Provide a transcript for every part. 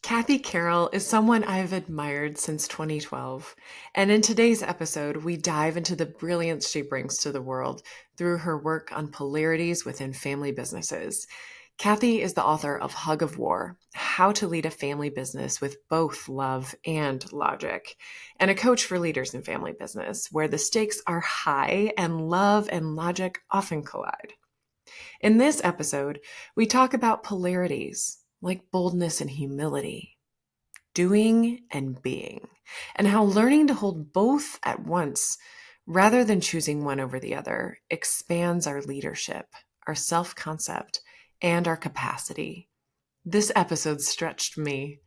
Cathy Carroll is someone I've admired since 2012, and in today's episode, we dive into the brilliance she brings to the world through her work on polarities within family businesses. Cathy is the author of Hug of War: How to Lead a Family Business with Both Love and Logic, and a coach for leaders in family business, where the stakes are high and love and logic often collide. In this episode, we talk about polarities like boldness and humility, doing and being, and how learning to hold both at once rather than choosing one over the other expands our leadership, our self concept, and our capacity. This episode stretched me,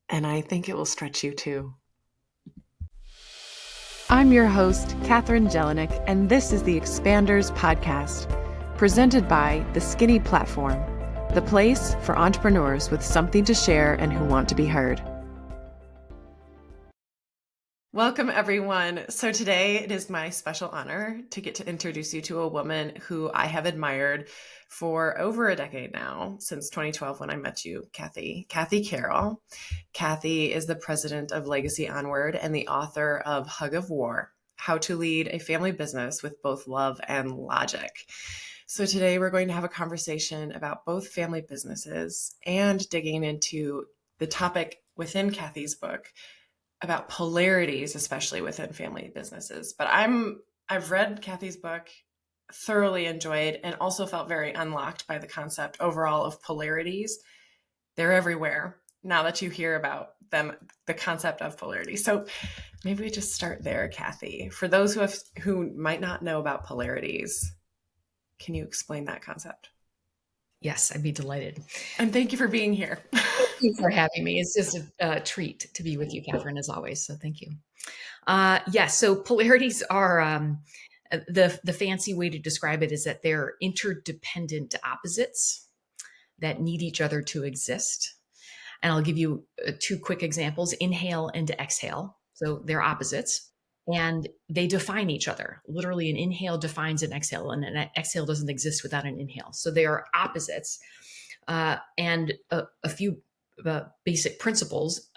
and I think it will stretch you too. I'm your host, Catherine Jelinek, and this is the Expanders Podcast, presented by The Skinny Platform, the place for entrepreneurs with something to share and who want to be heard. Welcome, everyone. So today it is my special honor to get to introduce you to a woman who I have admired for over a decade now, since 2012 when I met you, Cathy. Cathy Carroll. Cathy is the president of Legacy Onward and the author of Hug of War: How to Lead a Family Business with Both Love and Logic. So today we're going to have a conversation about both family businesses and digging into the topic within Cathy's book about polarities, especially within family businesses. But I've read Cathy's book, thoroughly enjoyed, and also felt very unlocked by the concept overall of polarities. They're everywhere now that you hear about them, the concept of polarity. So maybe we just start there, Cathy. For those who might not know about polarities, can you explain that concept? Yes, I'd be delighted. And thank you for being here. Thank you for having me. It's just a treat to be with you, Catherine, as always. So thank you. Yes, so polarities are the fancy way to describe it is that they're interdependent opposites that need each other to exist. And I'll give you two quick examples: inhale and exhale. So they're opposites. And they define each other. Literally, an inhale defines an exhale, and an exhale doesn't exist without an inhale. So they are opposites. And a few basic principles.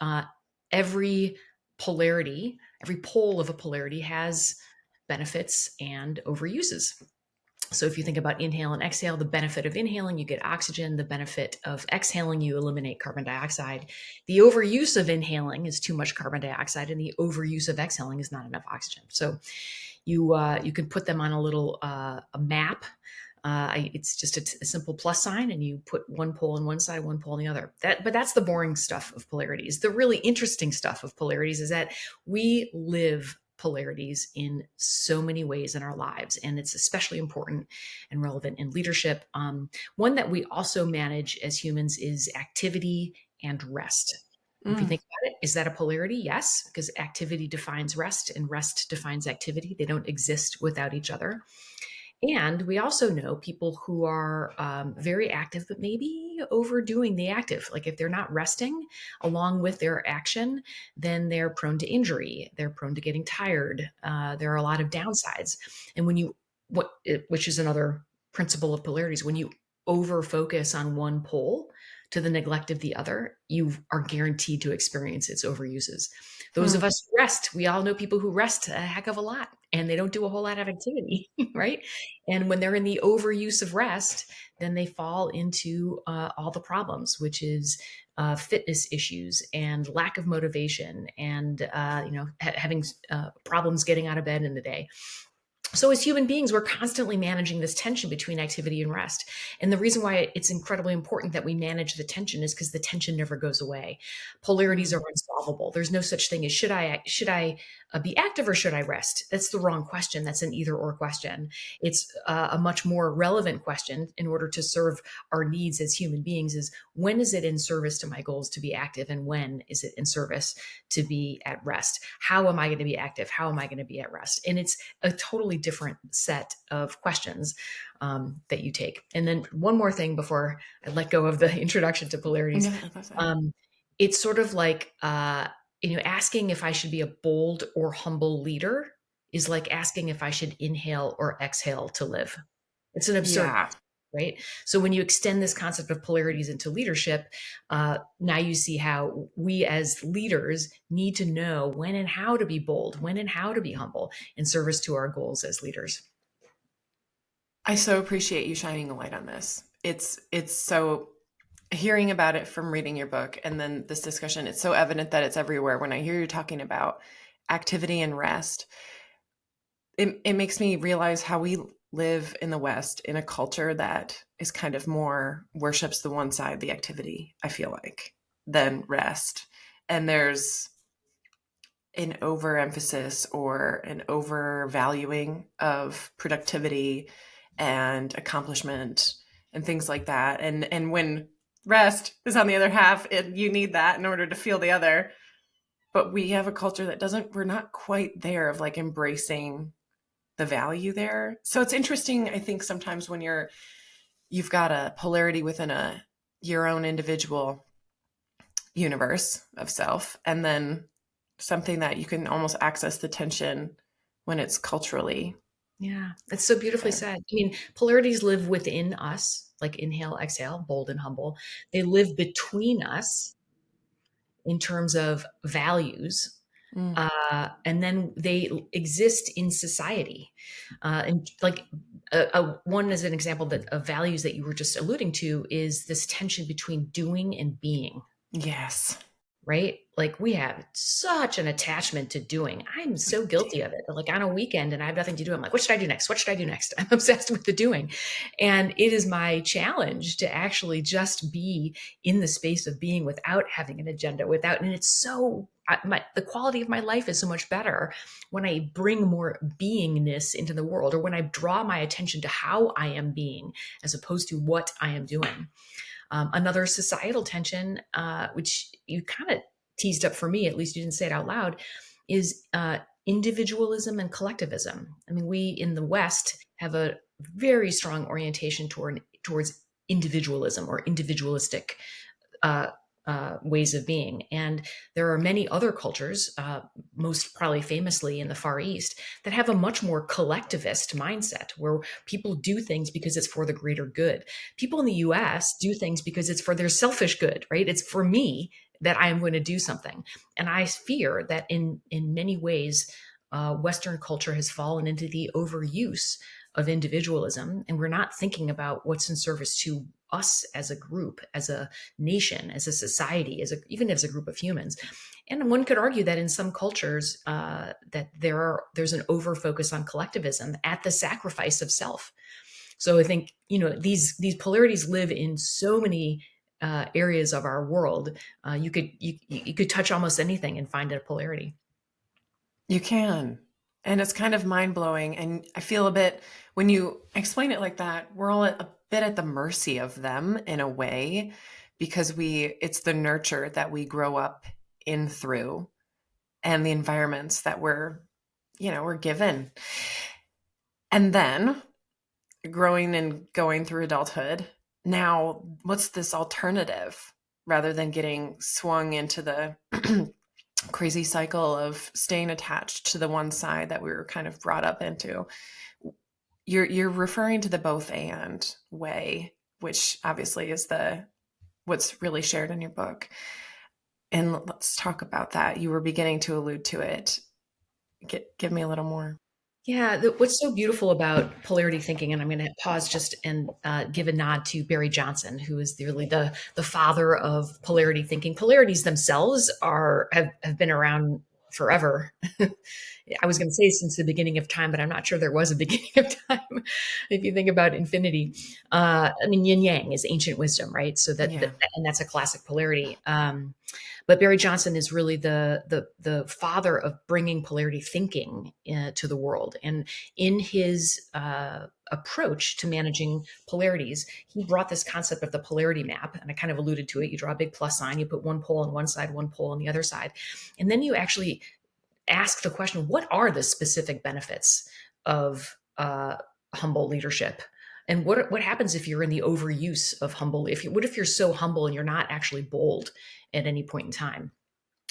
Every polarity, every pole of a polarity has benefits and overuses. So if you think about inhale and exhale, the benefit of inhaling, you get oxygen. The benefit of exhaling, you eliminate carbon dioxide. The overuse of inhaling is too much carbon dioxide, and the overuse of exhaling is not enough oxygen. So you can put them on a little a map. It's just a simple plus sign, and you put one pole on one side, one pole on the other. But that's the boring stuff of polarities. The really interesting stuff of polarities is that we live polarities in so many ways in our lives, and it's especially important and relevant in leadership. One that we also manage as humans is activity and rest. If you think about it, is that a polarity? Yes, because activity defines rest and rest defines activity. They don't exist without each other. And we also know people who are very active, but maybe overdoing the active. Like if they're not resting along with their action, then they're prone to injury. They're prone to getting tired. There are a lot of downsides. And which is another principle of polarities, when you over focus on one pole to the neglect of the other, you are guaranteed to experience its overuses. Those of us who rest, we all know people who rest a heck of a lot and they don't do a whole lot of activity, right? And when they're in the overuse of rest, then they fall into all the problems, which is fitness issues and lack of motivation and having problems getting out of bed in the day. So as human beings, we're constantly managing this tension between activity and rest. And the reason why it's incredibly important that we manage the tension is because the tension never goes away. Polarities are unsolvable. There's no such thing as should I be active or should I rest? That's the wrong question. That's an either or question. It's a much more relevant question in order to serve our needs as human beings is when is it in service to my goals to be active and when is it in service to be at rest? How am I going to be active? How am I going to be at rest? And it's a totally different set of questions that you take. And then one more thing before I let go of the introduction to polarities. It's sort of like, asking if I should be a bold or humble leader is like asking if I should inhale or exhale to live. It's an absurd question, right? So when you extend this concept of polarities into leadership, now you see how we as leaders need to know when and how to be bold, when and how to be humble in service to our goals as leaders. I so appreciate you shining a light on this. It's so hearing about it from reading your book and then this discussion, it's so evident that it's everywhere. When I hear you talking about activity and rest, it makes me realize how we live in the West in a culture that is kind of more worships the one side, the activity, I feel like, than rest. And there's an overemphasis or an overvaluing of productivity and accomplishment and things like that. And when rest is on the other half, you need that in order to feel the other. But we have a culture that doesn't, we're not quite there of like embracing the value there. So it's interesting, I think, sometimes when you've got a polarity within your own individual universe of self, and then something that you can almost access the tension when it's culturally Yeah, that's so beautifully there. said. I mean, polarities live within us, like inhale, exhale, bold and humble. They live between us in terms of values. Mm. And then they exist in society. And like one as an example that of values that you were just alluding to is this tension between doing and being, Yes. right? Like we have such an attachment to doing. I'm so guilty of it. Like on a weekend and I have nothing to do, I'm like, what should I do next? What should I do next? I'm obsessed with the doing. And it is my challenge to actually just be in the space of being without having an agenda, and it's so, the quality of my life is so much better when I bring more beingness into the world, or when I draw my attention to how I am being as opposed to what I am doing. Another societal tension, which you kind of teased up for me, at least you didn't say it out loud, is individualism and collectivism. I mean, we in the West have a very strong orientation towards individualism or individualistic uh, ways of being. And there are many other cultures, most probably famously in the Far East, that have a much more collectivist mindset where people do things because it's for the greater good. People in the US do things because it's for their selfish good, right? It's for me that I am going to do something. And I fear that in many ways, Western culture has fallen into the overuse of individualism, and we're not thinking about what's in service to us as a group, as a nation, as a society, even as a group of humans. And one could argue that in some cultures, that there's an over focus on collectivism at the sacrifice of self. So I think these polarities live in so many areas of our world. You could touch almost anything and find a polarity. You can. And it's kind of mind blowing. And I feel a bit, when you explain it like that, we're all a bit at the mercy of them in a way, because it's the nurture that we grow up in through and the environments that we're given. And then growing and going through adulthood, now what's this alternative rather than getting swung into the crazy cycle of staying attached to the one side that we were kind of brought up into? You're referring to the both and way, which obviously is what's really shared in your book. And let's talk about that. You were beginning to allude to it. Give me a little more. Yeah, what's so beautiful about polarity thinking, and I'm going to pause just and give a nod to Barry Johnson, who is really the father of polarity thinking. Polarities themselves have been around forever. I was going to say since the beginning of time, but I'm not sure there was a beginning of time. If you think about infinity, I mean, yin yang is ancient wisdom, right? So Yeah. and that's a classic polarity. But Barry Johnson is really the father of bringing polarity thinking to the world. And in his approach to managing polarities, he brought this concept of the polarity map. And I kind of alluded to it. You draw a big plus sign, you put one pole on one side, one pole on the other side. And then you actually ask the question, what are the specific benefits of humble leadership? And what happens if you're in the overuse of humble? What if you're so humble and you're not actually bold at any point in time?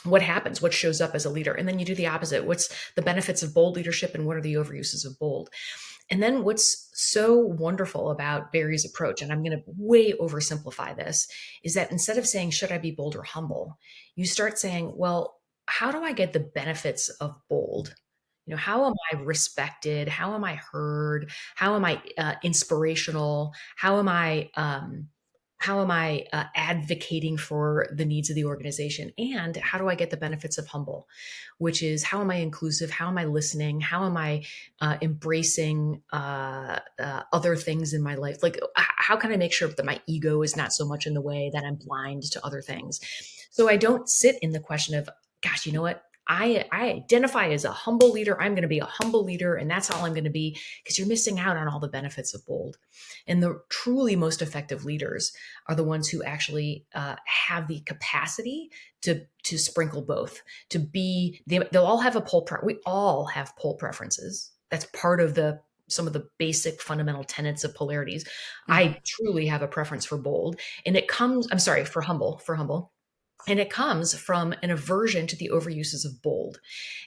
what happens, what shows up as a leader. And then you do the opposite. What's the benefits of bold leadership and what are the overuses of bold? And then what's so wonderful about Barry's approach, and I'm going to way oversimplify this, is that instead of saying, should I be bold or humble, you start saying, well, how do I get the benefits of bold? How am I respected? How am I heard? How am I inspirational? How am I advocating for the needs of the organization? And how do I get the benefits of humble, which is how am I inclusive? How am I listening? How am I embracing other things in my life? Like, how can I make sure that my ego is not so much in the way that I'm blind to other things? So I don't sit in the question of, gosh, you know what? I identify as a humble leader. I'm going to be a humble leader, and that's all I'm going to be, because you're missing out on all the benefits of bold. And the truly most effective leaders are the ones who actually have the capacity to sprinkle both. They'll all have a we all have pole preferences. That's part of some of the basic fundamental tenets of polarities. Mhm. I truly have a preference for bold, and it comes. I'm sorry, for humble. And it comes from an aversion to the overuses of bold.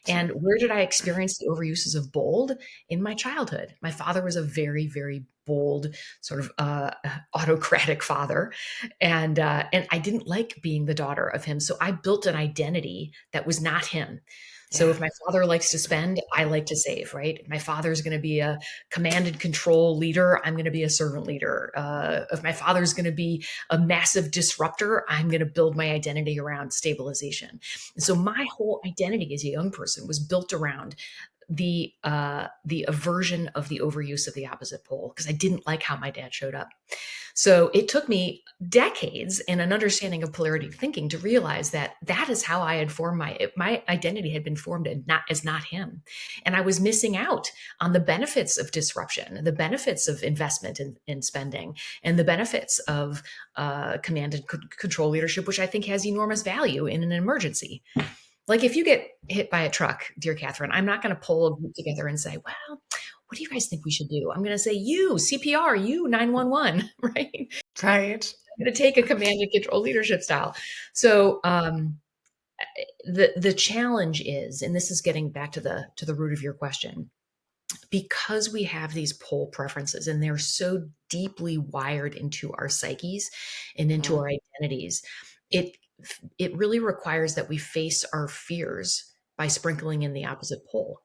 And Sure. where did I experience the overuses of bold? In my childhood. My father was a very, very bold, sort of autocratic father, and I didn't like being the daughter of him. So I built an identity that was not him. So Yeah. if my father likes to spend, I like to save, right? If my father's going to be a command and control leader, I'm going to be a servant leader. If my father's going to be a massive disruptor, I'm going to build my identity around stabilization. And so my whole identity as a young person was built around the aversion of the overuse of the opposite pole, because I didn't like how my dad showed up. So it took me decades and an understanding of polarity thinking to realize that that is how I had formed my identity had been formed and not him. And I was missing out on the benefits of disruption, the benefits of investment in spending, and the benefits of command and control leadership, which I think has enormous value in an emergency. Like if you get hit by a truck, dear Catherine, I'm not going to pull a group together and say, well, what do you guys think we should do? I'm going to say, you CPR, you 911, right? I'm Right. going to take a command and control leadership style. So the challenge is, and this is getting back to the root of your question, because we have these pole preferences and they're so deeply wired into our psyches and into Mm. our identities, it it really requires that we face our fears by sprinkling in the opposite pole.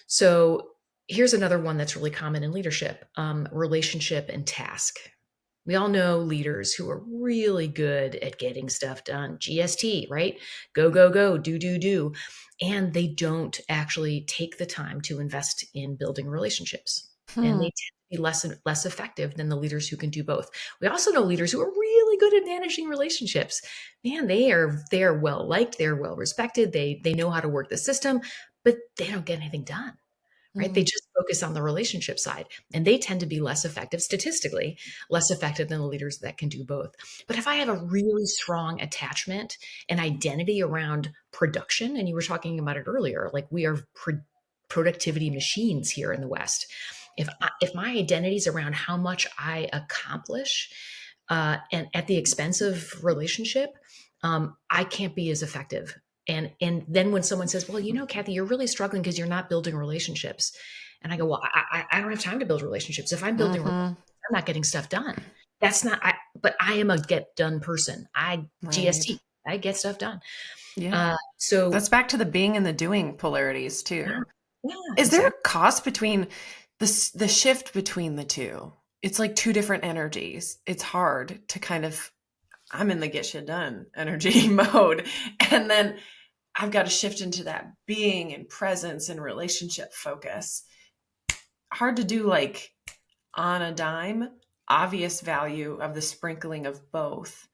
So here's another one that's really common in leadership: relationship and task. We all know leaders who are really good at getting stuff done. GST, right? Go, go, go, do, do, do. And they don't actually take the time to invest in building relationships. And they Hmm. tend to be less effective than the leaders who can do both. We also know leaders who are really good at managing relationships. Man, they are well liked, they're well respected, they know how to work the system, but they don't get anything done, right? They Mm. just focus on the relationship side, and they tend to be less effective statistically, less effective than the leaders that can do both. But if I have a really strong attachment and identity around production, and you were talking about it earlier, like we are productivity machines here in the West. If my identity is around how much I accomplish, and at the expense of relationship, I can't be as effective. And then when someone says, well, Cathy, you're really struggling because you're not building relationships. And I go, well, I don't have time to build relationships. If I'm building relationships, Mm-hmm. I'm not getting stuff done. That's not, but I am a get done person. Right. GST, I get stuff done. Yeah. So That's back to the being and the doing polarities yeah, too. yeah, Is there a exactly. cost between the shift between the two? It's like two different energies. It's hard to kind of, I'm in the get shit done energy mode. And then I've got to shift into that being and presence and relationship focus. Hard to do like on a dime, obvious value of the sprinkling of both.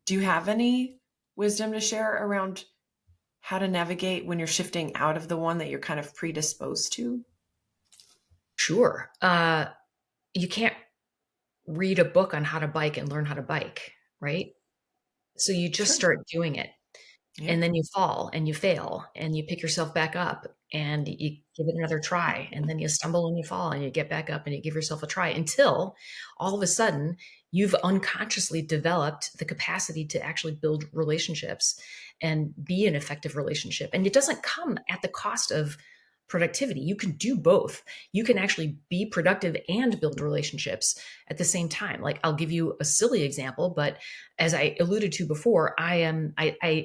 Do you have any wisdom to share around how to navigate when you're shifting out of the one that you're kind of predisposed to? Sure. You can't read a book on how to bike and learn how to bike, right? So you just Sure. start doing it, Yeah. and then you fall and you fail and you pick yourself back up. and you give it another try, and then you stumble and you fall and you get back up and you give yourself a try until all of a sudden you've unconsciously developed the capacity to actually build relationships and be an effective relationship. And it doesn't come at the cost of productivity. You can do both. You can actually be productive and build relationships at the same time. Like, I'll give you a silly example, but as I alluded to before, I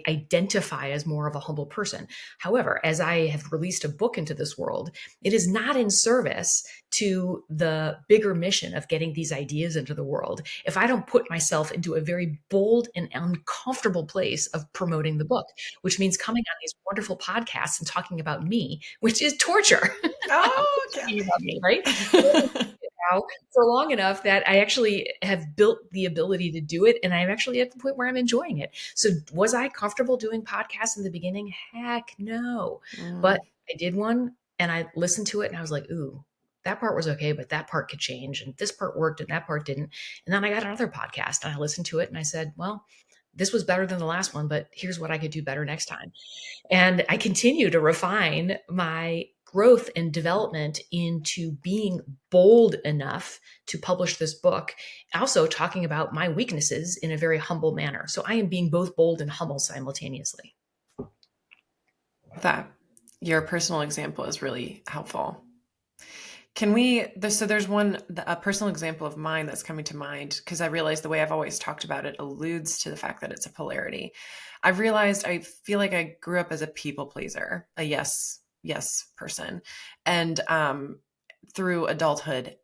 identify as more of a humble person. However, as I have released a book into this world, it is not in service to the bigger mission of getting these ideas into the world if I don't put myself into a very bold and uncomfortable place of promoting the book, which means coming on these wonderful podcasts and talking about me, which is torture. Oh, Talking about me, right? Kathy. Now for long enough that I actually have built the ability to do it, and I'm actually at the point where I'm enjoying it. So was I comfortable doing podcasts in the beginning? Heck no. But I did one and I listened to it and I was like, ooh, that part was okay, but that part could change, and this part worked and that part didn't. And then I got another podcast and I listened to it and I said, well, this was better than the last one, but here's what I could do better next time. And I continue to refine my growth and development into being bold enough to publish this book, also talking about my weaknesses in a very humble manner. So I am being both bold and humble simultaneously. That your personal example is really helpful. Can we, so there's a personal example of mine that's coming to mind, because I realized the way I've always talked about it alludes to the fact that it's a polarity. I've realized I feel like I grew up as a people pleaser, a yes person. And through adulthood,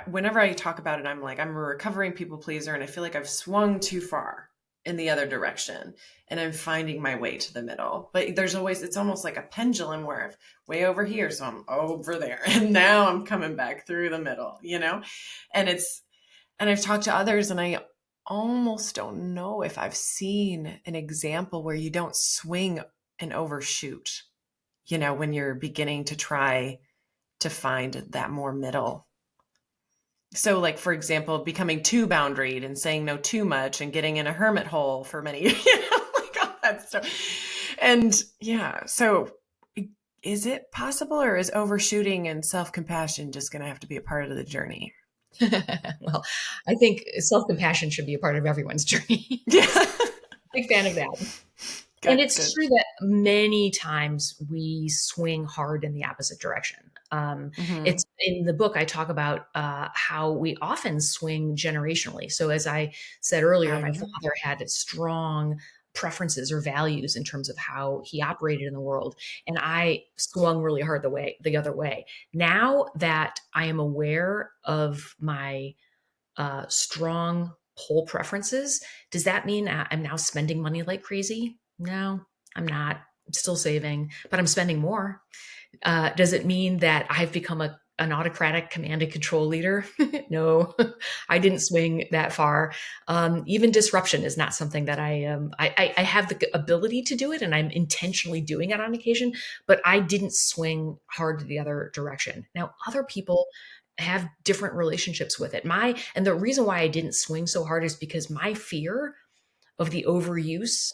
whenever I talk about it, I'm like, I'm a recovering people pleaser, and I feel like I've swung too far in the other direction, and I'm finding my way to the middle. But it's almost like a pendulum where I'm way over here, so I'm over there, and now I'm coming back through the middle, And I've talked to others, and I almost don't know if I've seen an example where you don't swing and overshoot, when you're beginning to try to find that more middle. So, like, for example, becoming too boundaried and saying no too much and getting in a hermit hole for many, like all that stuff. And yeah, so is it possible, or is overshooting and self-compassion just going to have to be a part of the journey? Well, I think self-compassion should be a part of everyone's journey. Yeah. Big fan of that. Good, And it's good. true that many times we swing hard in the opposite direction. Mm-hmm. It's in the book, I talk about how we often swing generationally. So as I said earlier, I my know. father had strong preferences or values in terms of how he operated in the world. And I swung really hard the other way. Now that I am aware of my strong pull preferences, does that mean I'm now spending money like crazy? No, I'm not. I'm still saving, but I'm spending more. Does it mean that I've become an autocratic command and control leader? No, I didn't swing that far. Even disruption is not something that I have the ability to do it, and I'm intentionally doing it on occasion, but I didn't swing hard to the other direction. Now, other people have different relationships with it. And the reason why I didn't swing so hard is because my fear of the overuse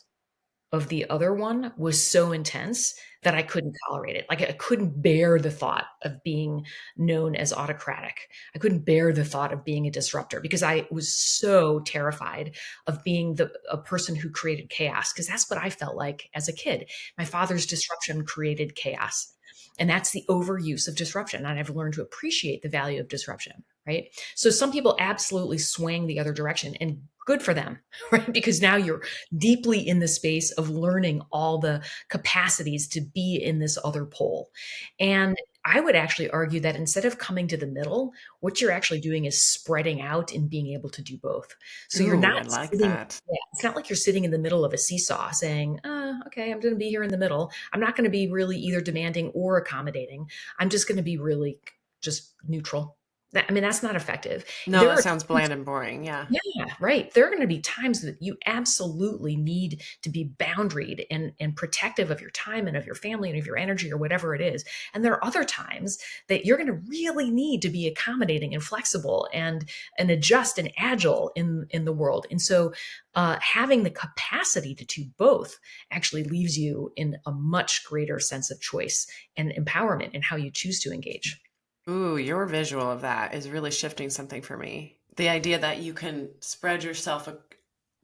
of the other one was so intense that I couldn't tolerate it. Like, I couldn't bear the thought of being known as autocratic. I couldn't bear the thought of being a disruptor because I was so terrified of being a person who created chaos, because that's what I felt like as a kid. My father's disruption created chaos. And that's the overuse of disruption. And I've learned to appreciate the value of disruption, right? So some people absolutely swing the other direction, and good for them, right? Because now you're deeply in the space of learning all the capacities to be in this other pole. And I would actually argue that instead of coming to the middle, what you're actually doing is spreading out and being able to do both. So you're Ooh, not I like sitting, that. yeah, it's not like you're sitting in the middle of a seesaw saying, okay, I'm going to be here in the middle. I'm not going to be really either demanding or accommodating. I'm just going to be really just neutral. I mean, that's not effective. No, There that are sounds bland and boring. Yeah. Yeah, right. There are going to be times that you absolutely need to be boundaried and protective of your time and of your family and of your energy or whatever it is. And there are other times that you're going to really need to be accommodating and flexible and adjust and agile in the world. And so, having the capacity to do both actually leaves you in a much greater sense of choice and empowerment in how you choose to engage. Ooh, your visual of that is really shifting something for me. The idea that you can spread yourself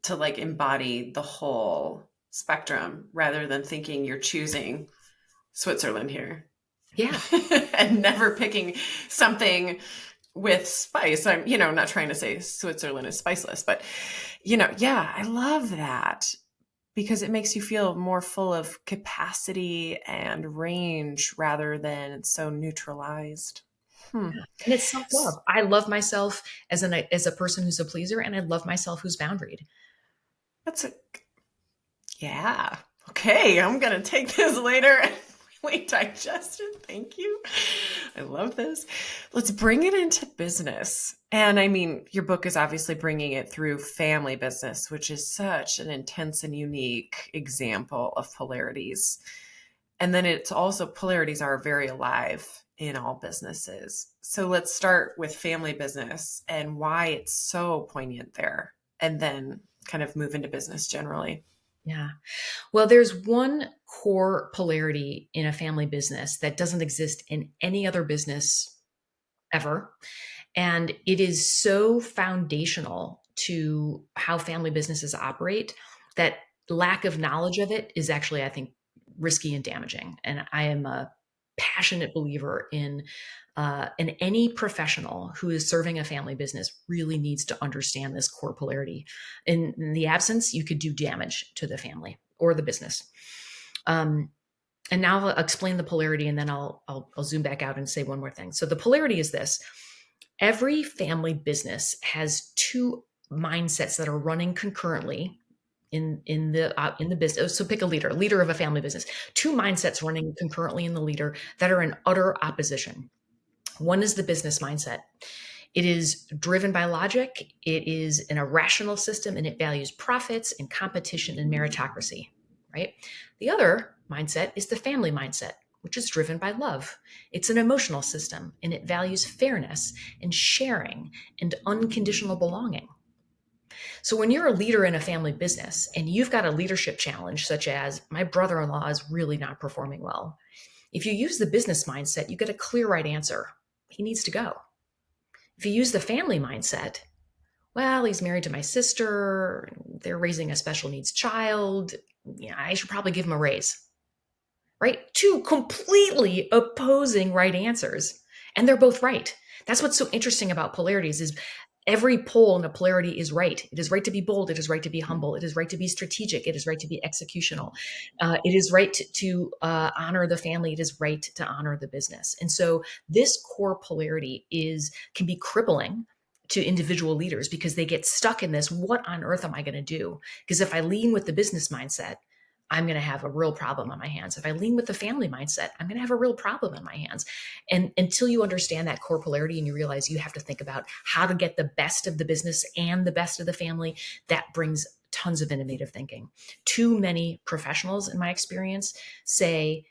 to like embody the whole spectrum rather than thinking you're choosing Switzerland here Yeah. and never picking something with spice. I'm, not trying to say Switzerland is spiceless, but yeah, I love that because it makes you feel more full of capacity and range rather than so neutralized. Hmm. And it's self-love. I love myself as a person who's a pleaser, and I love myself who's boundaried. That's a Yeah. Okay, I'm gonna take this later and really digest it. Thank you. I love this. Let's bring it into business. And I mean, your book is obviously bringing it through family business, which is such an intense and unique example of polarities. And then it's also polarities are very alive in all businesses. So let's start with family business and why it's so poignant there, and then kind of move into business generally. Yeah. Well, there's one core polarity in a family business that doesn't exist in any other business ever. And it is so foundational to how family businesses operate that lack of knowledge of it is actually, I think, risky and damaging. And I am a passionate believer in any professional who is serving a family business really needs to understand this core polarity. In the absence, you could do damage to the family or the business. Um, and now I'll explain the polarity, and then I'll zoom back out and say one more thing. So the polarity is this: every family business has two mindsets that are running concurrently in the business. So pick a leader of a family business. Two mindsets running concurrently in the leader that are in utter opposition. One is the business mindset. It is driven by logic. It is an irrational system, and it values profits and competition and meritocracy, right? The other mindset is the family mindset, which is driven by love. It's an emotional system, and it values fairness and sharing and unconditional belonging. So when you're a leader in a family business and you've got a leadership challenge, such as my brother-in-law is really not performing well, if you use the business mindset, you get a clear right answer. He needs to go. If you use the family mindset, well, he's married to my sister, they're raising a special needs child, yeah, I should probably give him a raise. Right? Two completely opposing right answers. And they're both right. That's what's so interesting about polarities is every pole in a polarity is right. It is right to be bold. It is right to be humble. It is right to be strategic. It is right to be executional. It is right to honor the family. It is right to honor the business. And so this core polarity can be crippling to individual leaders because they get stuck in this, what on earth am I going to do? Because if I lean with the business mindset, I'm going to have a real problem on my hands. If I lean with the family mindset, I'm going to have a real problem on my hands. And until you understand that core polarity and you realize you have to think about how to get the best of the business and the best of the family, that brings tons of innovative thinking. Too many professionals, in my experience, say,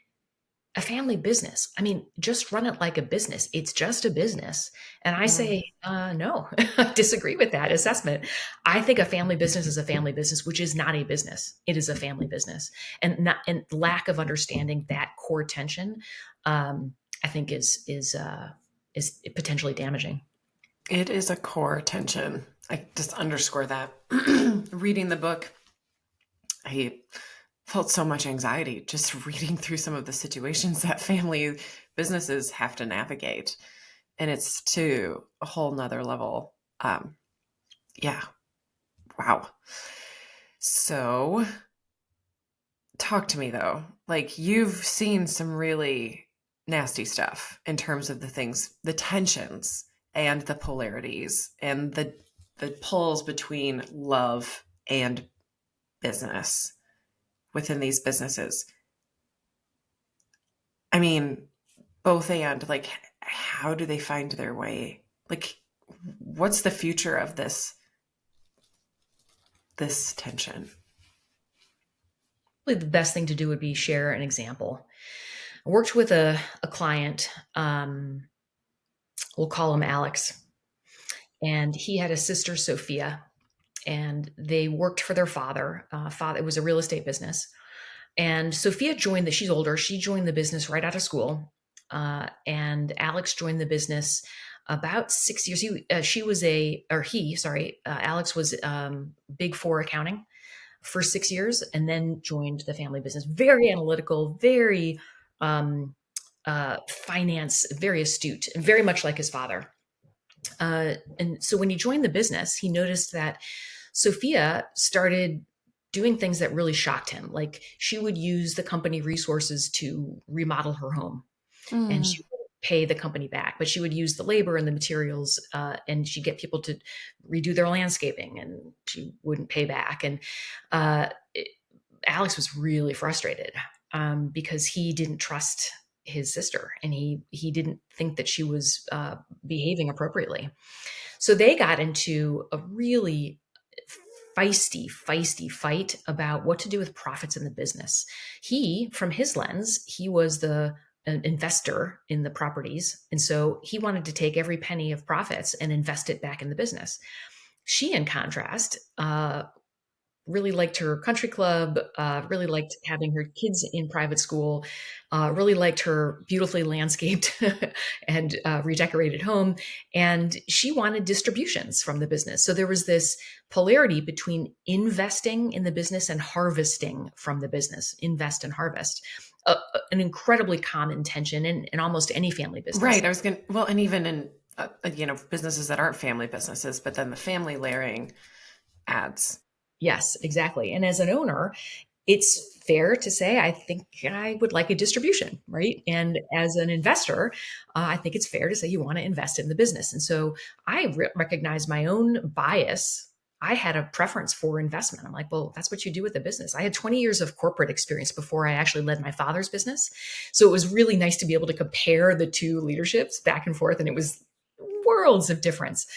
a family business. I mean, just run it like a business. It's just a business. And I Mm. say, no, I disagree with that assessment. I think a family business is a family business, which is not a business. It is a family business. And lack of understanding that core tension, I think is potentially damaging. It is a core tension. I just underscore that. Reading the book, I felt so much anxiety just reading through some of the situations that family businesses have to navigate. And it's to a whole nother level. Yeah. Wow. So talk to me though. Like you've seen some really nasty stuff in terms of the things, the tensions and the polarities and the pulls between love and business within these businesses. I mean, both and like how do they find their way? Like, what's the future of this tension? Probably the best thing to do would be share an example. I worked with a client, we'll call him Alex, and he had a sister, Sophia, and they worked for their father. Father, it was a real estate business. And Sophia joined she's older, she joined the business right out of school. And Alex joined the business about 6 years. She was Alex was Big Four accounting for 6 years and then joined the family business. Very analytical, very finance, very astute, and very much like his father. And so when he joined the business, he noticed that Sophia started doing things that really shocked him. Like she would use the company resources to remodel her home, and she would pay the company back, but she would use the labor and the materials, and she'd get people to redo their landscaping, and she wouldn't pay back. And uh, Alex was really frustrated because he didn't trust his sister, and he didn't think that she was behaving appropriately. So they got into a really feisty fight about what to do with profits in the business. He, from his lens, he was the an investor in the properties. And so he wanted to take every penny of profits and invest it back in the business. She, in contrast, really liked her country club, really liked having her kids in private school, really liked her beautifully landscaped and redecorated home. And she wanted distributions from the business. So there was this polarity between investing in the business and harvesting from the business, invest and harvest. An incredibly common tension in almost any family business. Right. I was going to, well, and even in, businesses that aren't family businesses, but then the family layering adds. Yes, exactly. And as an owner, it's fair to say, I think I would like a distribution, right? And as an investor, I think it's fair to say you want to invest in the business. And so I recognize my own bias. I had a preference for investment. I'm like, well, that's what you do with a business. I had 20 years of corporate experience before I actually led my father's business. So it was really nice to be able to compare the two leaderships back and forth. And it was worlds of difference.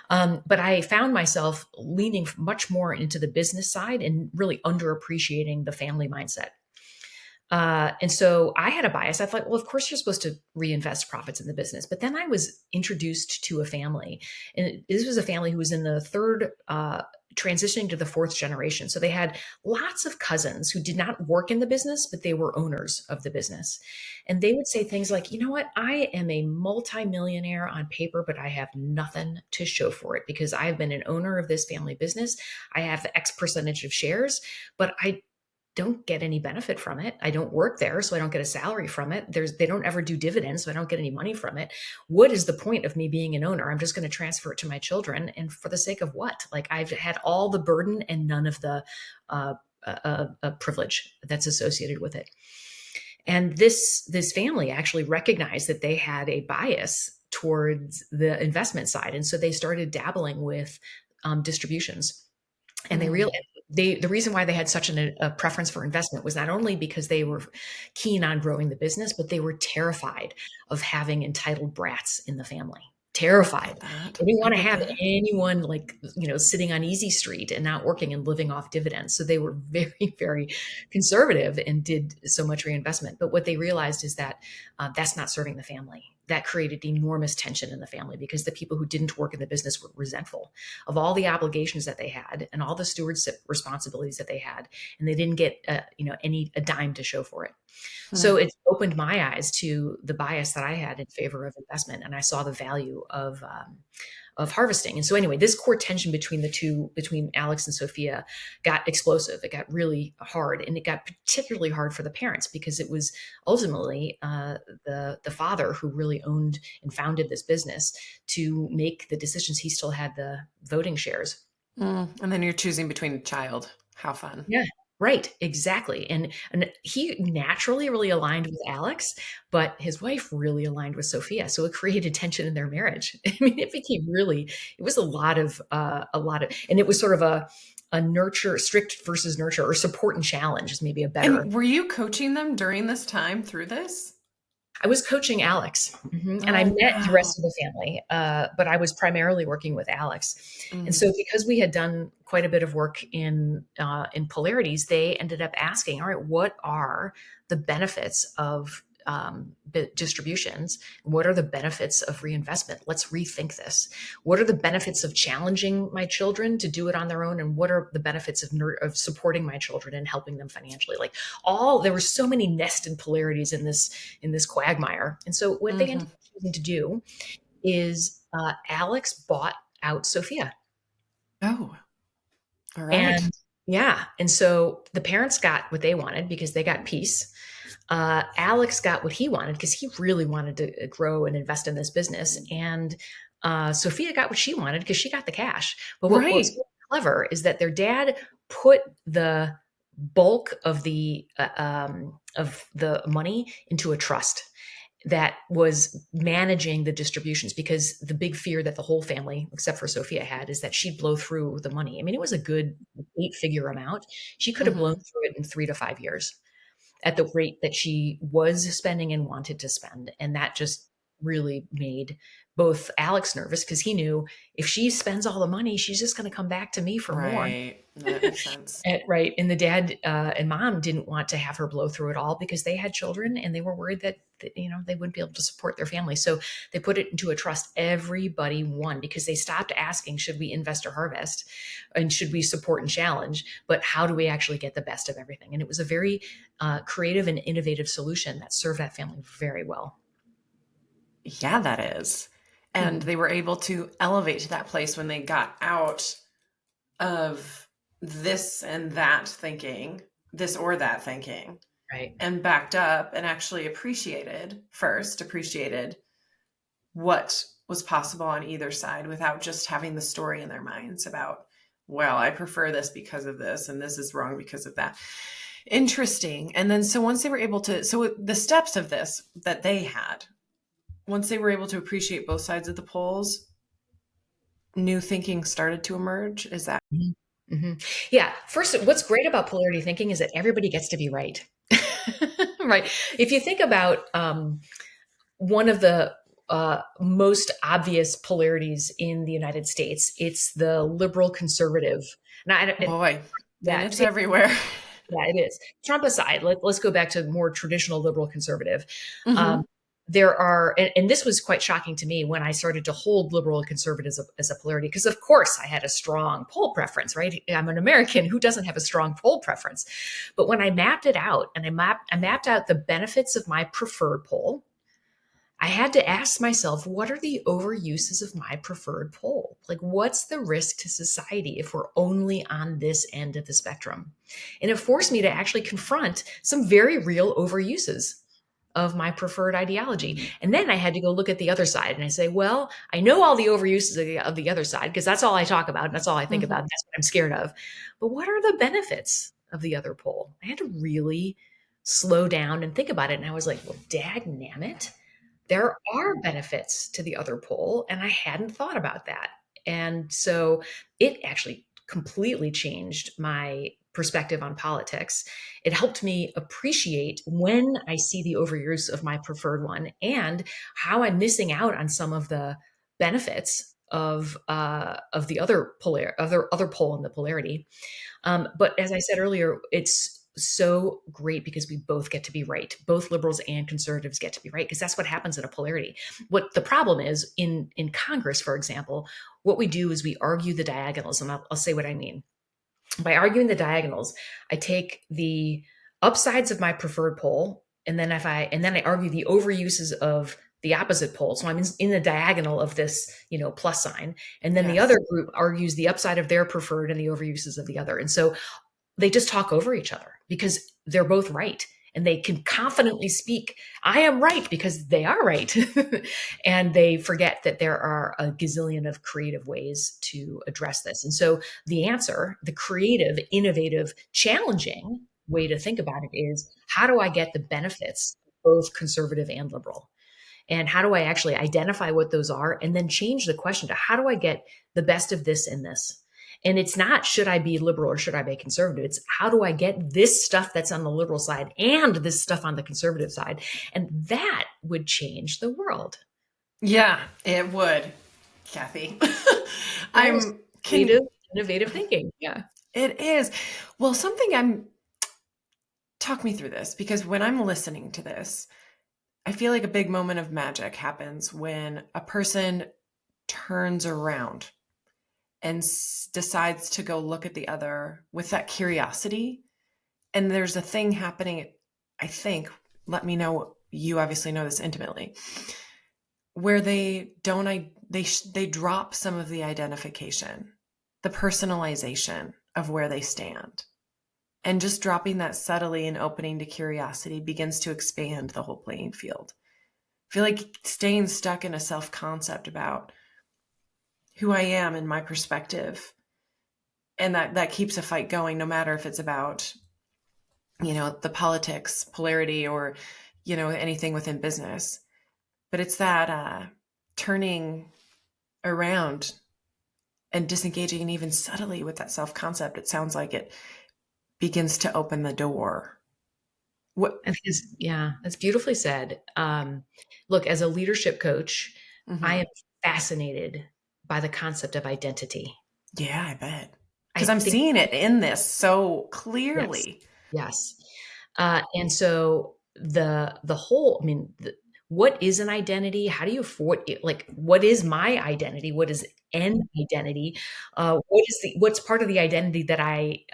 But I found myself leaning much more into the business side and really underappreciating the family mindset. And so I had a bias. I thought, well, of course you're supposed to reinvest profits in the business. But then I was introduced to a family, and this was a family who was in the third, transitioning to the fourth generation. So they had lots of cousins who did not work in the business, but they were owners of the business. And they would say things like, you know what, I am a multimillionaire on paper, but I have nothing to show for it because I've been an owner of this family business. I have X percentage of shares, but I don't get any benefit from it. I don't work there, so I don't get a salary from it. They don't ever do dividends, so I don't get any money from it. What is the point of me being an owner? I'm just going to transfer it to my children, and for the sake of what? Like I've had all the burden and none of the privilege that's associated with it. And this family actually recognized that they had a bias towards the investment side, and so they started dabbling with distributions. And they realized the reason why they had such a preference for investment was not only because they were keen on growing the business, but they were terrified of having entitled brats in the family. Terrified. They didn't want to have anyone like, sitting on easy street and not working and living off dividends. So they were very, very conservative and did so much reinvestment. But what they realized is that that's not serving the family. That created enormous tension in the family because the people who didn't work in the business were resentful of all the obligations that they had and all the stewardship responsibilities that they had, and they didn't get a dime to show for it. So it opened my eyes to the bias that I had in favor of investment, and I saw the value of harvesting. And so anyway, this core tension between Alex and Sophia got explosive. It got really hard, and it got particularly hard for the parents because it was ultimately the father who really owned and founded this business to make the decisions. He still had the voting shares. And then you're choosing between a child. How fun. Yeah. Right, exactly. And he naturally really aligned with Alex, but his wife really aligned with Sophia. So it created tension in their marriage. I mean, it was and it was sort of a nurture, strict versus nurture, or support and challenge is maybe a better. And were you coaching them during this time through this? I was coaching Alex, and I Oh, met the wow. rest of the family, but I was primarily working with Alex. And Mm, so, because we had done quite a bit of work in polarities, they ended up asking, "All right, what are the benefits of distributions? What are the benefits of reinvestment? Let's rethink this. What are the benefits of challenging my children to do it on their own, and what are the benefits of supporting my children and helping them financially?" Like all there were so many nested polarities in this quagmire. And so what they ended hmm. up choosing to do is Alex bought out Sophia. Oh, all right. And yeah, and so the parents got what they wanted because they got peace. Alex got what he wanted because he really wanted to grow and invest in this business. And Sophia got what she wanted because she got the cash. But what was Right. really clever is that their dad put the bulk of the money into a trust that was managing the distributions, because the big fear that the whole family, except for Sophia, had is that she'd blow through the money. I mean, it was a good 8-figure amount. She could have blown Hmm. through it in 3 to 5 years at the rate that she was spending and wanted to spend. And that just really made both Alex nervous because he knew if she spends all the money, she's just going to come back to me for more. Right. That makes sense. Right. And the dad and mom didn't want to have her blow through it all because they had children and they were worried that they wouldn't be able to support their family. So they put it into a trust. Everybody won because they stopped asking, should we invest or harvest? And should we support and challenge? But how do we actually get the best of everything? And it was a very creative and innovative solution that served that family very well. Yeah, that is. And Hmm. they were able to elevate to that place when they got out of this and that thinking, this or that thinking, Right. and backed up and actually appreciated what was possible on either side without just having the story in their minds about, well, I prefer this because of this, and this is wrong because of that. Interesting. And then, so once they were able to, so the steps of this that they had, once they were able to appreciate both sides of the polls, new thinking started to emerge. Is that? Mhm. Mhm. Yeah. First, what's great about polarity thinking is that everybody gets to be right. Right. If you think about one of the most obvious polarities in the United States, it's the liberal conservative. Now, Boy, and yeah, it's everywhere. yeah, it is. Trump aside, let's go back to more traditional liberal conservative. Um, Hmm. there are, and this was quite shocking to me when I started to hold liberal and conservative as a polarity, because of course I had a strong poll preference, right? I'm an American who doesn't have a strong poll preference. But when I mapped it out and I mapped out the benefits of my preferred poll, I had to ask myself, what are the overuses of my preferred poll? Like, what's the risk to society if we're only on this end of the spectrum? And it forced me to actually confront some very real overuses of my preferred ideology. And then I had to go look at the other side and I say, well, I know all the overuses of the other side because that's all I talk about and that's all I think about. Hmm. And that's what I'm scared of. But what are the benefits of the other poll? I had to really slow down and think about it. And I was like, well, dag nabbit, there are benefits to the other pole, and I hadn't thought about that. And so it actually completely changed my perspective on politics. It helped me appreciate when I see the overuse of my preferred one and how I'm missing out on some of the benefits of the other pole in the polarity. But as I said earlier, it's so great because we both get to be right. Both liberals and conservatives get to be right because that's what happens in a polarity. What the problem is in Congress, for example, what we do is we argue the diagonals, and I'll say what I mean. By arguing the diagonals, I take the upsides of my preferred pole, and then I argue the overuses of the opposite pole. So I'm in the diagonal of this, plus sign, and then the other Yes. group argues the upside of their preferred and the overuses of the other. And so they just talk over each other because they're both right. And they can confidently speak, I am right because they are right. And they forget that there are a gazillion of creative ways to address this. And so the answer, the creative, innovative, challenging way to think about it is, how do I get the benefits of both conservative and liberal? And how do I actually identify what those are and then change the question to, how do I get the best of this and this? And it's not, should I be liberal or should I be conservative? It's how do I get this stuff that's on the liberal side and this stuff on the conservative side? And that would change the world. Yeah, it would, Cathy. That is I'm can innovative thinking. Yeah. it is. Well, something I'm talk me through this because when I'm listening to this, I feel like a big moment of magic happens when a person turns around and decides to go look at the other with that curiosity. And there's a thing happening, I think, let me know, you obviously know this intimately, where they drop some of the identification, the personalization of where they stand. And just dropping that subtly and opening to curiosity begins to expand the whole playing field. I feel like staying stuck in a self-concept about who I am and my perspective, and that keeps a fight going, no matter if it's about, the politics, polarity, or, anything within business. But it's that turning around and disengaging even subtly with that self-concept. It sounds like it begins to open the door. What? Yeah, that's beautifully said. Look, as a leadership coach, I Mm-hmm. am fascinated by the concept of identity. Yeah, I bet. I Because I'm think, seeing it in this so yes, clearly. yes. And so the whole, I mean, what is an identity? How do you afford it? Like, what is my identity? What is an identity? What's part of the identity that I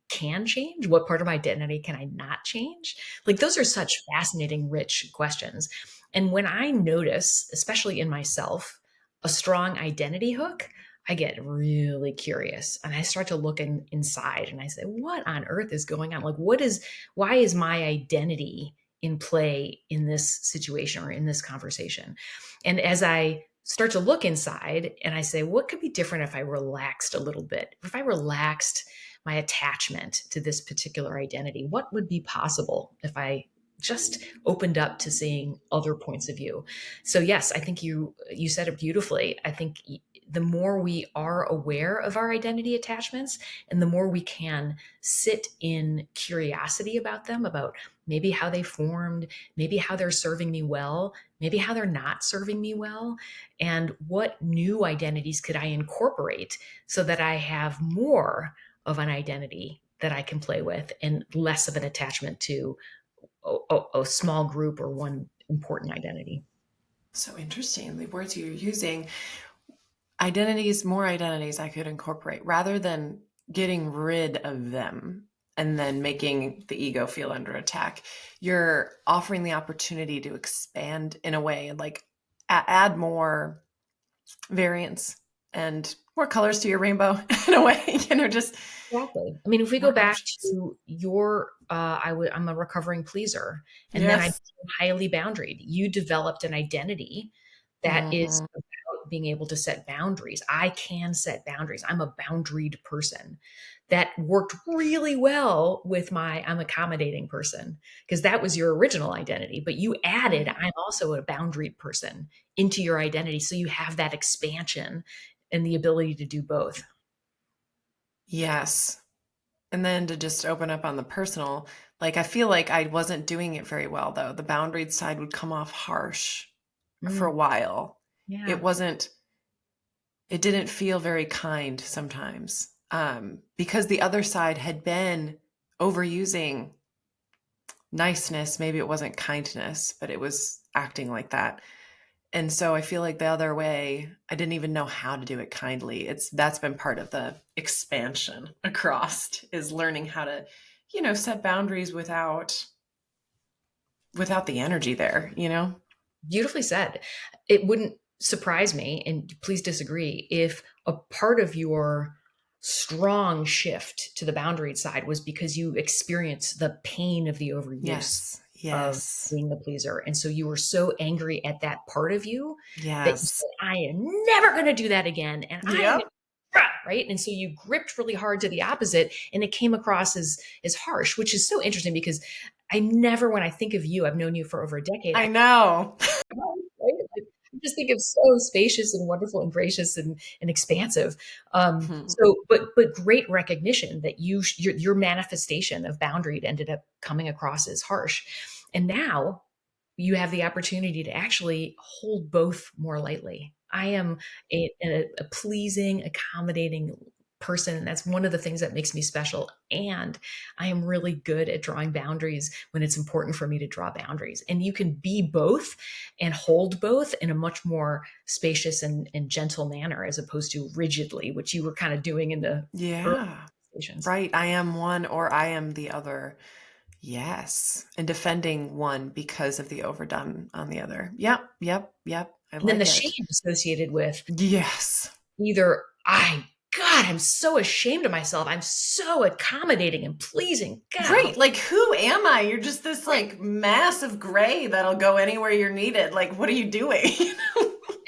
can change? What part of my identity can I not change? Like, those are such fascinating, rich questions. And when I notice, especially in myself, a strong identity hook, I get really curious and I start to look inside and I say, what on earth is going on? Like, why is my identity in play in this situation or in this conversation? And as I start to look inside and I say, what could be different if I relaxed a little bit? If I relaxed my attachment to this particular identity, what would be possible if I just opened up to seeing other points of view? So yes, I think you said it beautifully. I think the more we are aware of our identity attachments and the more we can sit in curiosity about them, about maybe how they formed, maybe how they're serving me well, maybe how they're not serving me well, and what new identities could I incorporate so that I have more of an identity that I can play with and less of an attachment to a small group or one important identity. So interesting. The words you're using, more identities I could incorporate rather than getting rid of them and then making the ego feel under attack. You're offering the opportunity to expand in a way and like add more variance and more colors to your rainbow in a way, just Exactly. I mean, if we go more back options. to I'm a recovering pleaser, and then I Yes. became highly boundaried. You developed an identity that is Mm-hmm. about being able to set boundaries. I can set boundaries. I'm a boundaried person. That worked really well with I'm accommodating person because that was your original identity, but you added, Right. I'm also a boundaried person into your identity. So you have that expansion and the ability to do both. Yes. And then to just open up on the personal, like I feel like I wasn't doing it very well though. The boundaried side would come off harsh for a Mm, while. yeah. It wasn't, it didn't feel very kind sometimes. Because the other side had been overusing niceness. Maybe it wasn't kindness, but it was acting like that. And so I feel like the other way, I didn't even know how to do it kindly. That's been part of the expansion across is learning how to, set boundaries without the energy there. Beautifully said. It wouldn't surprise me, and please disagree, if a part of your strong shift to the boundaried side was because you experienced the pain of the overuse Yes. of Yes. being the pleaser. And so you were so angry at that part of you that you Yes. said, I am never going to do that again. And I am going Yep. to, right? And so you gripped really hard to the opposite and it came across as harsh, which is so interesting because I never, when I think of you, I've known you for over a decade. I know. Right? just think it's so spacious and wonderful and gracious and expansive. Mhm. But great recognition that your manifestation of boundary ended up coming across as harsh. And now you have the opportunity to actually hold both more lightly. I am a pleasing, accommodating person. And that's one of the things that makes me special. And I am really good at drawing boundaries when it's important for me to draw boundaries. And you can be both and hold both in a much more spacious and gentle manner as opposed to rigidly, which you were kind of doing in the early Yeah. conversations. Right. I am one or I am the other. Yes. And defending one because of the overdone on the other. Yep. Yep. Yep. I And then the like shame it. associated with Yes. either God, I'm so ashamed of myself. I'm so accommodating and pleasing. God, Right. Like, who am I? You're just this like mass of gray that'll go anywhere you're needed. Like, what are you doing?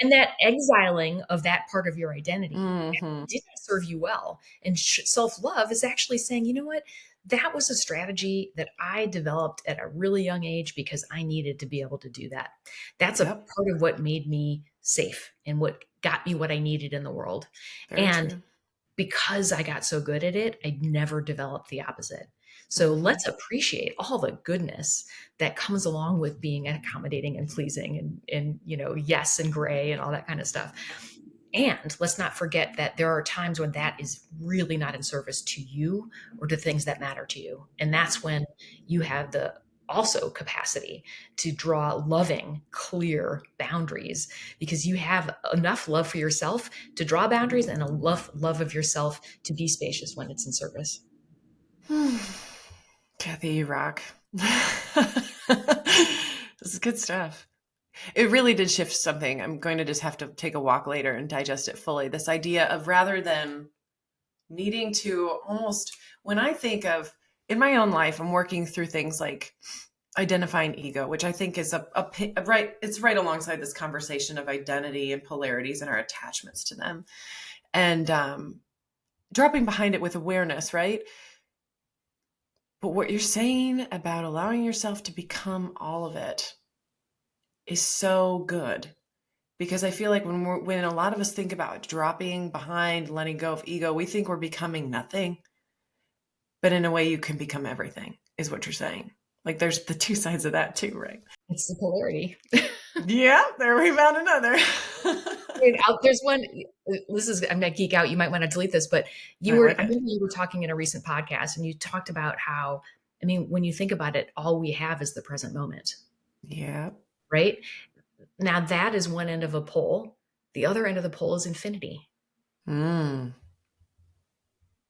and that exiling of that part of your identity Hmm. didn't serve you well. And self love is actually saying, you know what? That was a strategy that I developed at a really young age because I needed to be able to do that. That's a Yep. part of what made me safe and what got me what I needed in the world. Very And true. because I got so good at it, I never developed the opposite. So Hmm. let's appreciate all the goodness that comes along with being accommodating and pleasing and yes and gray and all that kind of stuff. And let's not forget that there are times when that is really not in service to you or to things that matter to you. And that's when you have the also capacity to draw loving, clear boundaries because you have enough love for yourself to draw boundaries and a love of yourself to be spacious when it's in service. Cathy, you rock. This is good stuff. It really did shift something. I'm going to just have to take a walk later and digest it fully. This idea of rather than needing to almost, when I think of in my own life, I'm working through things like identifying ego, which I think is a right, it's right alongside this conversation of identity and polarities and our attachments to them. And dropping behind it with awareness, right? But what you're saying about allowing yourself to become all of it is so good because I feel like when a lot of us think about dropping behind, letting go of ego, we think we're becoming nothing. But in a way, you can become everything, is what you're saying. Like there's the two sides of that too, right? It's the polarity. Yeah, there we found another. There's one. I'm gonna geek out. You might want to delete this, but I like I it. remember you were talking in a recent podcast and you talked about how, I mean, when you think about it, all we have is the present moment, Yeah. right? Now that is one end of a pole. The other end of the pole is infinity, Mm,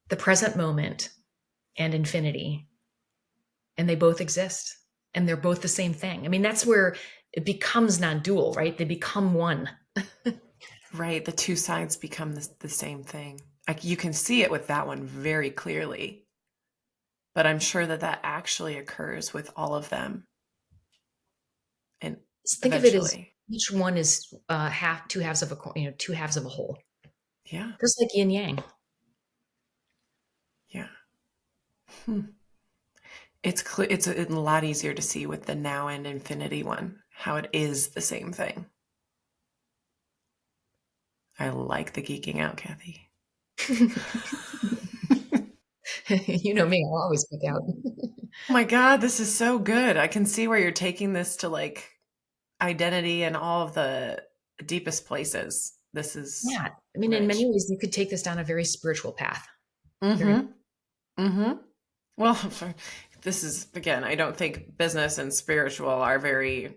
the present moment and infinity. And they both exist and they're both the same thing. I mean, that's where it becomes non-dual, right? They become one. right. The two sides become the same thing. Like you can see it with that one very clearly, but I'm sure that that actually occurs with all of them, and Think of it as eventually, each one is two halves of a two halves of a whole, yeah, just like yin yang. yeah. Hmm. It's clear. It's a lot easier to see with the now and infinity one how it is the same thing. I like the geeking out, Cathy. You know me, I'll always pick out. Oh my God, this is so good. I can see where you're taking this to like identity and all of the deepest places. This is Yeah. I mean, in many rich. ways, you could take this down a very spiritual path. Very, Mm-hmm. Mm-hmm. Well, this is again, I don't think business and spiritual are very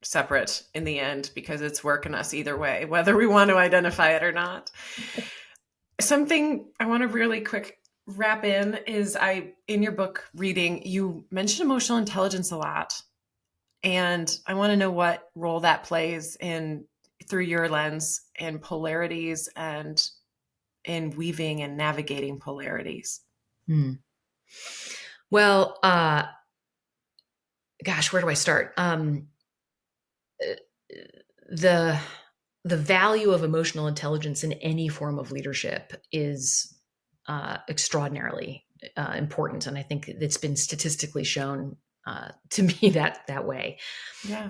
separate in the end because it's working us either way, whether we want to identify it or not. Something I want to really quick wrap in is in your book reading, you mentioned emotional intelligence a lot. And I want to know what role that plays in through your lens in polarities and in weaving and navigating polarities. hmm. Well, gosh, where do I start? The the value of emotional intelligence in any form of leadership is extraordinarily important, and I think it's been statistically shown to me that way. Yeah.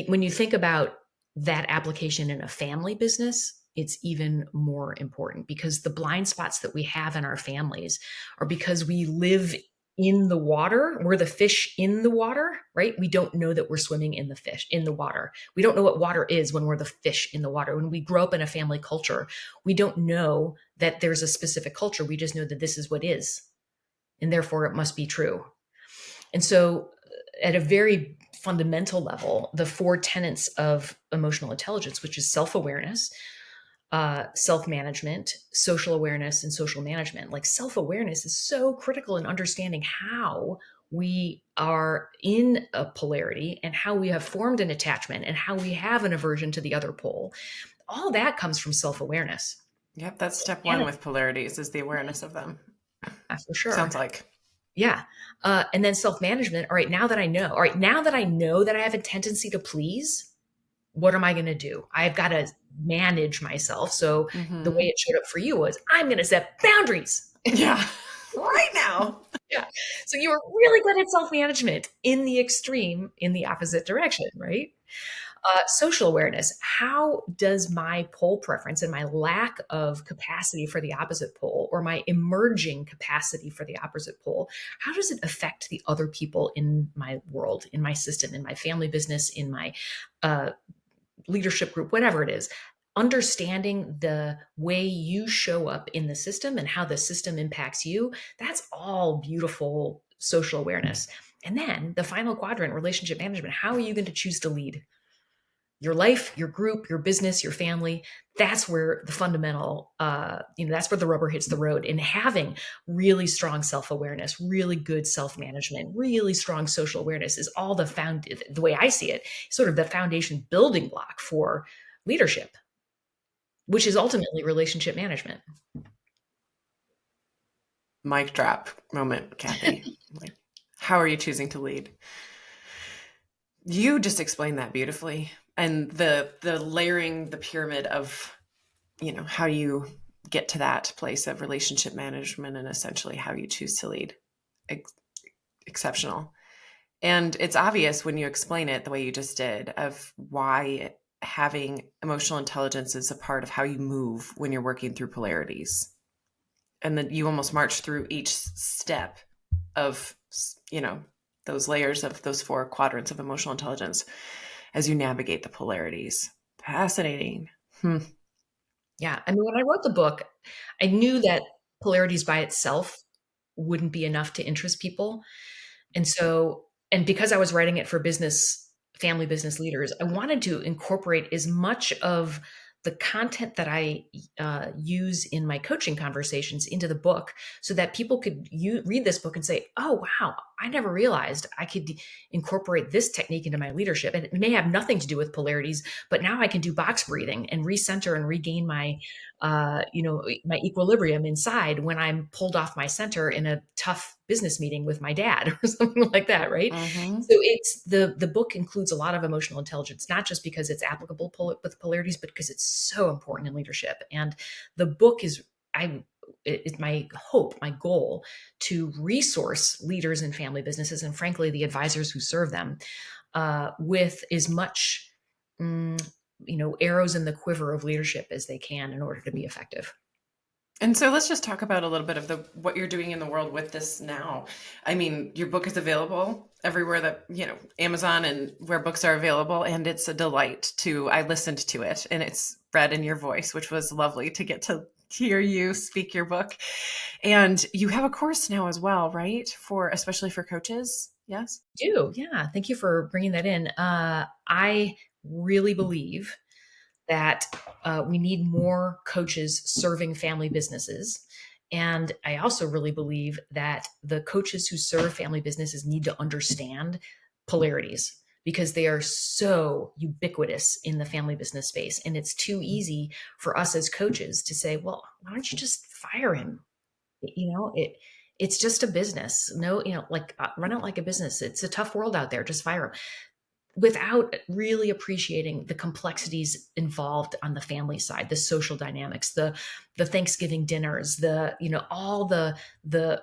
When you think about that application in a family business, it's even more important because the blind spots that we have in our families are because we live in the water. We're the fish in the water, right? We don't know that we're swimming in the fish in the water. We don't know what water is when we're the fish in the water. When we grow up in a family culture, we don't know that there's a specific culture. We just know that this is what is, and therefore it must be true. And so, at a very fundamental level, the four tenets of emotional intelligence, which is self awareness, self management, social awareness, and social management. Like self awareness is so critical in understanding how we are in a polarity and how we have formed an attachment and how we have an aversion to the other pole. All that comes from self awareness. Yep, that's step And one with polarities is the awareness of them. for sure. Sounds like. Yeah. And then self management. All right. Now that I know, all right. Now that I know that I have a tendency to please, what am I going to do? I've got to manage myself. So the way Mm-hmm. it showed up for you was I'm going to set boundaries. Yeah, right now. Yeah. So you were really good at self management in the extreme, in the opposite direction, right? Social awareness. How does my pole preference and my lack of capacity for the opposite pole, or my emerging capacity for the opposite pole, how does it affect the other people in my world, in my system, in my family business, in my uh, leadership group, whatever it is? Understanding the way you show up in the system and how the system impacts you, that's all beautiful social awareness. And then the final quadrant, relationship management. How are you going to choose to lead your life, your group, your business, your family? That's where the fundamental, that's where the rubber hits the road. In having really strong self-awareness, really good self-management, really strong social awareness is all the way I see it, sort of the foundation building block for leadership, which is ultimately relationship management. Mic drop moment, Cathy. Like, how are you choosing to lead? You just explained that beautifully. And the layering the pyramid of, how you get to that place of relationship management and essentially how you choose to lead. Exceptional. And it's obvious when you explain it the way you just did of why having emotional intelligence is a part of how you move when you're working through polarities. And then you almost march through each step of, those layers of those four quadrants of emotional intelligence as you navigate the polarities. Fascinating. Yeah. I mean, when I wrote the book, I knew that polarities by itself wouldn't be enough to interest people. And so, and because I was writing it for family business leaders, I wanted to incorporate as much of the content that I use in my coaching conversations into the book so that people could read this book and say, oh, wow, I never realized I could incorporate this technique into my leadership. And it may have nothing to do with polarities, but now I can do box breathing and recenter and regain my equilibrium inside when I'm pulled off my center in a tough business meeting with my dad or something like that, right? Mm-hmm. So it's the book includes a lot of emotional intelligence, not just because it's applicable with polarities, but because it's so important in leadership. And the book is it's my hope, my goal to resource leaders in family businesses and frankly the advisors who serve them with as much arrows in the quiver of leadership as they can in order to be effective. And so let's just talk about a little bit of what you're doing in the world with this now. I mean, your book is available everywhere that, Amazon and where books are available. And it's a delight I listened to it and it's read in your voice, which was lovely to get to hear you speak your book. And you have a course now as well, right? Especially for coaches. Yes. Yeah. Thank you for bringing that in. I really believe that we need more coaches serving family businesses. And I also really believe that the coaches who serve family businesses need to understand polarities because they are so ubiquitous in the family business space. And it's too easy for us as coaches to say, well, why don't you just fire him? It's just a business. No, run it like a business. It's a tough world out there. Just fire him. without really appreciating the complexities involved on the family side, the social dynamics, the Thanksgiving dinners, the, all the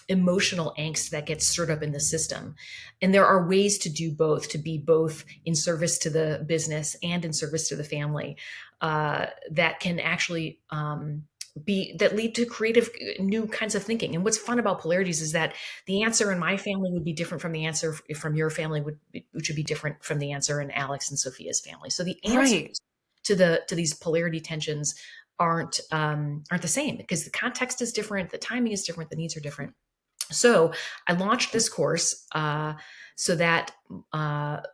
emotional angst that gets stirred up in the system. And there are ways to do both, to be both in service to the business and in service to the family, that can actually that lead to creative new kinds of thinking. And what's fun about polarities is that the answer in my family would be different from the answer from your family, which would be different from the answer in Alex and Sophia's family. So the Right. answers to these polarity tensions aren't the same, because the context is different, the timing is different, the needs are different. So I launched this course so that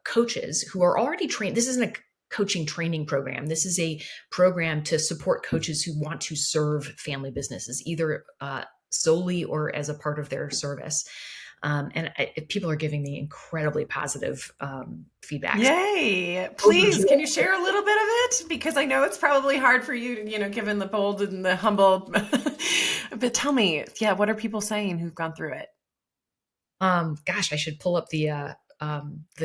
coaches who are already trained, this isn't a coaching training program. This is a program to support coaches who want to serve family businesses, either solely or as a part of their service. People are giving me incredibly positive feedback. Yay. Please, can you share a little bit of it? Because I know it's probably hard for you, given the bold and the humble. But tell me, yeah, what are people saying who've gone through it? Gosh, I should pull up the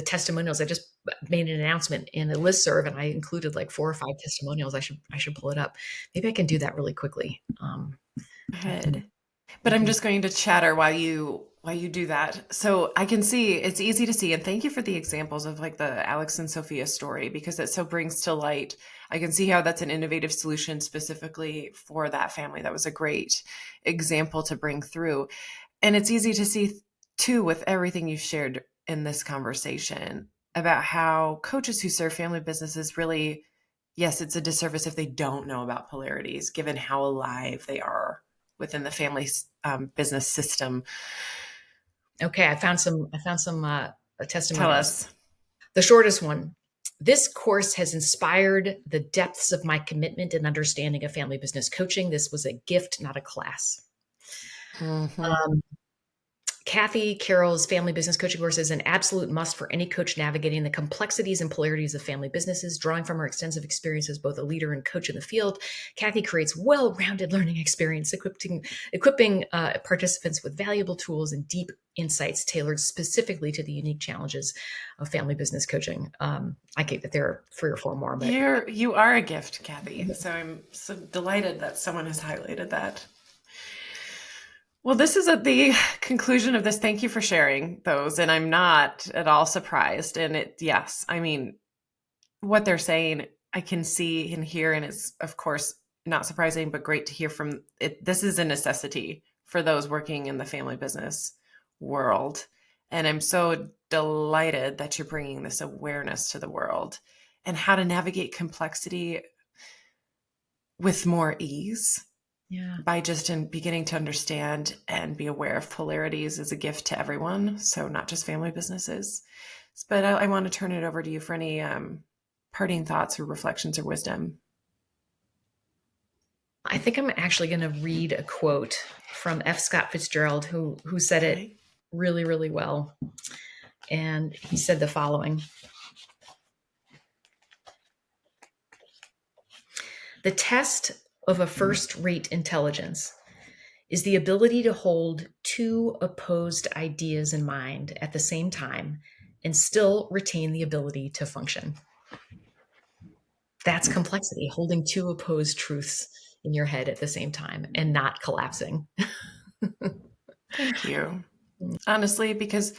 testimonials. I just made an announcement in a listserv, and I included like 4 or 5 testimonials. I should pull it up. Maybe I can do that really quickly. Ahead. But I'm just going to chatter while you do that. So I can see, it's easy to see, and thank you for the examples of like the Alex and Sophia story, because it so brings to light. I can see how that's an innovative solution specifically for that family. That was a great example to bring through. And it's easy to see too with everything you shared in this conversation about how coaches who serve family businesses really, yes, it's a disservice if they don't know about polarities, given how alive they are within the family business system. Okay, I found some Tell testimonials. us. The shortest one. This course has inspired the depths of my commitment and understanding of family business coaching. This was a gift, not a class. Mm-hmm. Um, Cathy, Carroll's family business coaching course is an absolute must for any coach navigating the complexities and polarities of family businesses. Drawing from her extensive experience as both a leader and coach in the field, Cathy creates well-rounded learning experience, equipping participants with valuable tools and deep insights tailored specifically to the unique challenges of family business coaching. I get that there are 3 or 4 more, but You are a gift, Cathy. So I'm so delighted that someone has highlighted that. Well, this is at the conclusion of this. Thank you for sharing those. And I'm not at all surprised. And yes, I mean, what they're saying, I can see and hear, and it's, of course, not surprising, but great to hear from it. This is a necessity for those working in the family business world. And I'm so delighted that you're bringing this awareness to the world and how to navigate complexity with more ease. yeah. By just in beginning to understand and be aware of polarities is a gift to everyone. So not just family businesses. But I want to turn it over to you for any parting thoughts or reflections or wisdom. I think I'm actually going to read a quote from F. Scott Fitzgerald, who said it really, really well. And he said the following: "The test of a first-rate intelligence is the ability to hold 2 opposed ideas in mind at the same time and still retain the ability to function." That's complexity, holding 2 opposed truths in your head at the same time and not collapsing. Thank you. Honestly, because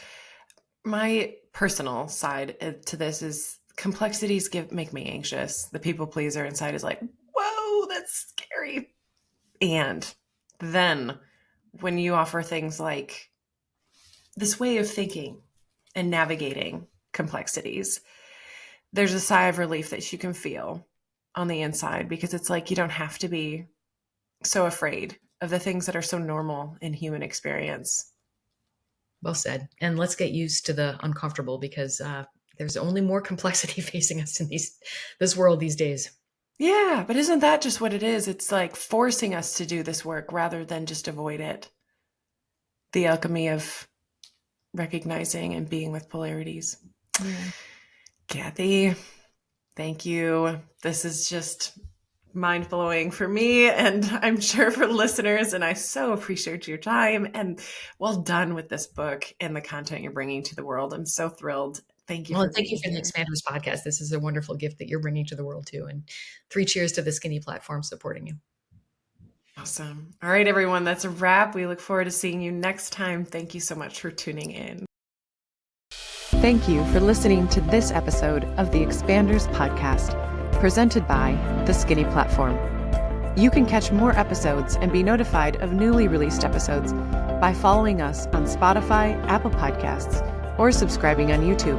my personal side to this is complexities make me anxious. The people pleaser inside is like, whoa, that's scary. And then when you offer things like this way of thinking and navigating complexities, there's a sigh of relief that you can feel on the inside, because it's like you don't have to be so afraid of the things that are so normal in human experience. Well said. And let's get used to the uncomfortable, because there's only more complexity facing us in this world these days. Yeah, but isn't that just what it is? It's like forcing us to do this work rather than just avoid it. The alchemy of recognizing and being with polarities. Yeah. Cathy, thank you. This is just mind-blowing for me, and I'm sure for listeners, and I so appreciate your time, and well done with this book and the content you're bringing to the world. I'm so thrilled. Thank you Well, for and thank you being for the here. Expanders podcast. This is a wonderful gift that you're bringing to the world too. And 3 cheers to the Skinny platform supporting you. Awesome. All right, everyone, that's a wrap. We look forward to seeing you next time. Thank you so much for tuning in. Thank you for listening to this episode of the Expanders podcast, presented by The Skinny Platform. You can catch more episodes and be notified of newly released episodes by following us on Spotify, Apple Podcasts, or subscribing on YouTube.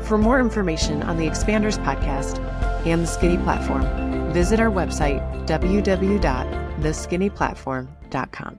For more information on the Expanders podcast and The Skinny Platform, visit our website, www.theskinnyplatform.com.